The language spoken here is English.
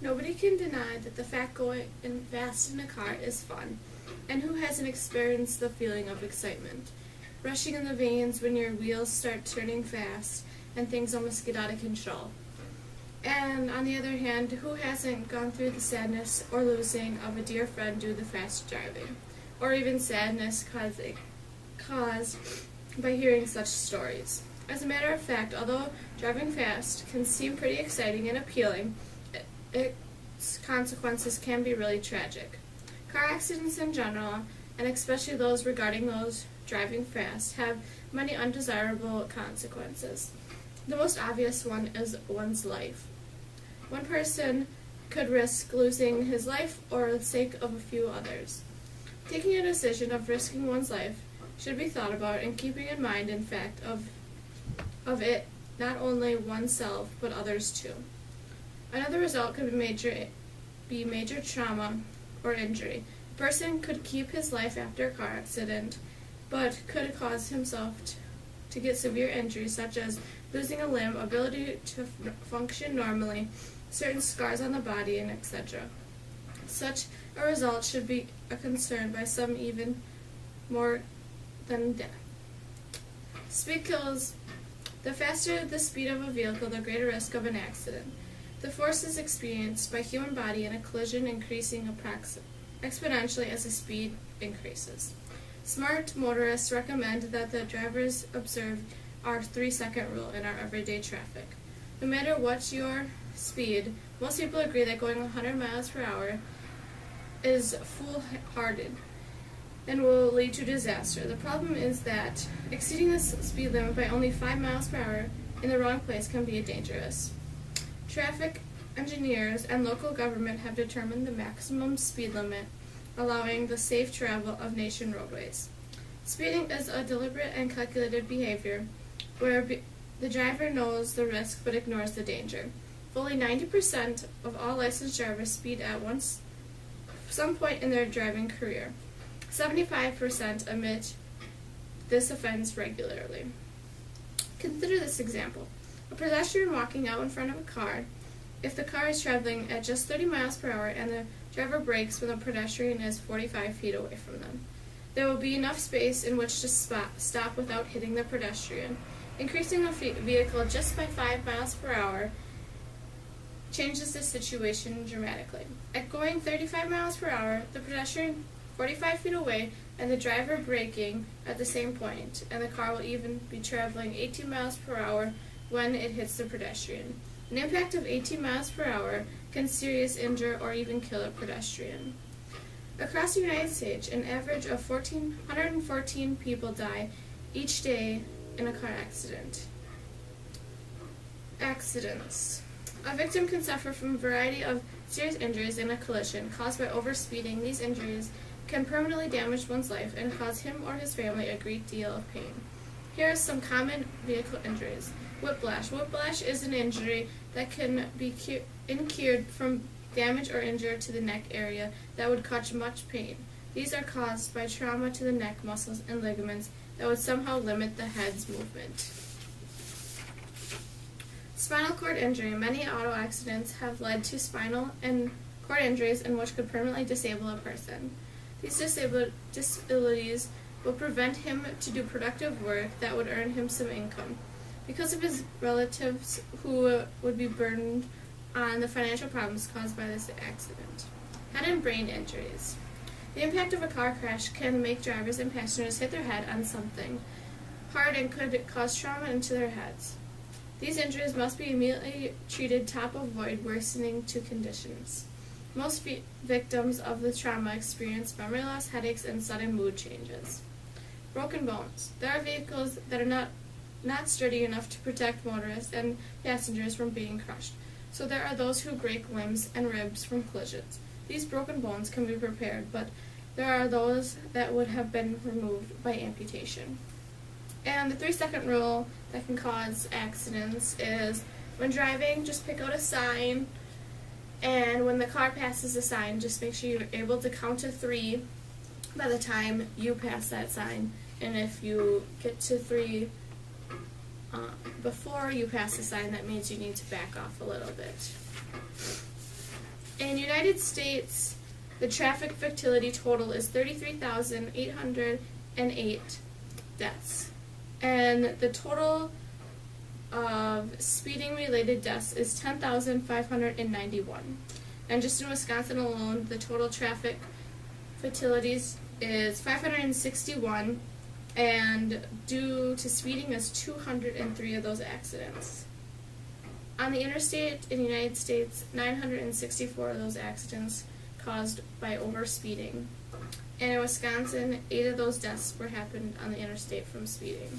Nobody can deny that the fact going fast in a car is fun, and who hasn't experienced the feeling of excitement, rushing in the veins when your wheels start turning fast and things almost get out of control. And on the other hand, who hasn't gone through the sadness or losing of a dear friend due to fast driving, or even sadness caused by hearing such stories? As a matter of fact, although driving fast can seem pretty exciting and appealing, its consequences can be really tragic. Car accidents in general, and especially those regarding those driving fast, have many undesirable consequences. The most obvious one is one's life. One person could risk losing his life for the sake of a few others. Taking a decision of risking one's life should be thought about and keeping in mind, in fact, of it not only oneself but others too. Another result could be major trauma or injury. A person could keep his life after a car accident, but could cause himself to get severe injuries such as losing a limb, ability to function normally, certain scars on the body, and etc. Such a result should be a concern by some even more than death. Speed kills. The faster the speed of a vehicle, the greater risk of an accident. The forces experienced by human body in a collision increasing exponentially as the speed increases. Smart motorists recommend that the drivers observe our 3-second rule in our everyday traffic. No matter what your speed, most people agree that going 100 miles per hour is foolhardy and will lead to disaster. The problem is that exceeding the speed limit by only 5 miles per hour in the wrong place can be dangerous. Traffic engineers and local government have determined the maximum speed limit, allowing the safe travel of nation roadways. Speeding is a deliberate and calculated behavior where the driver knows the risk but ignores the danger. Fully 90% of all licensed drivers speed at some point in their driving career. 75% admit this offense regularly. Consider this example. A pedestrian walking out in front of a car. If the car is traveling at just 30 miles per hour and the driver brakes when the pedestrian is 45 feet away from them, there will be enough space in which to stop without hitting the pedestrian. Increasing a vehicle just by 5 miles per hour changes the situation dramatically. At going 35 miles per hour, the pedestrian 45 feet away and the driver braking at the same point, and the car will even be traveling 18 miles per hour when it hits the pedestrian. An impact of 18 miles per hour can seriously injure or even kill a pedestrian. Across the United States, an average of 114 people die each day in a car accident. Accidents. A victim can suffer from a variety of serious injuries in a collision caused by overspeeding. These injuries can permanently damage one's life and cause him or his family a great deal of pain. Here are some common vehicle injuries. Whiplash. Whiplash is an injury that can be incurred from damage or injury to the neck area that would cause much pain. These are caused by trauma to the neck muscles and ligaments that would somehow limit the head's movement. Spinal cord injury. Many auto accidents have led to spinal and cord injuries in which could permanently disable a person. These disabilities will prevent him to do productive work that would earn him some income, because of his relatives who would be burdened on the financial problems caused by this accident. Head and brain injuries. The impact of a car crash can make drivers and passengers hit their head on something hard and could cause trauma into their heads. These injuries must be immediately treated to avoid worsening to conditions. Most victims of the trauma experience memory loss, headaches, and sudden mood changes. Broken bones. There are vehicles that are not sturdy enough to protect motorists and passengers from being crushed, so there are those who break limbs and ribs from collisions. These broken bones can be repaired, but there are those that would have been removed by amputation. And the 3-second rule that can cause accidents is when driving, just pick out a sign, and when the car passes the sign, just make sure you're able to count to 3 by the time you pass that sign. And if you get to 3 before you pass the sign, that means you need to back off a little bit. In the United States, the traffic fatality total is 33,808 deaths. And the total of speeding-related deaths is 10,591. And just in Wisconsin alone, the total traffic fatalities is 561, and due to speeding is 203 of those accidents. On the interstate in the United States, 964 of those accidents caused by overspeeding. And in Wisconsin, 8 of those deaths happened on the interstate from speeding.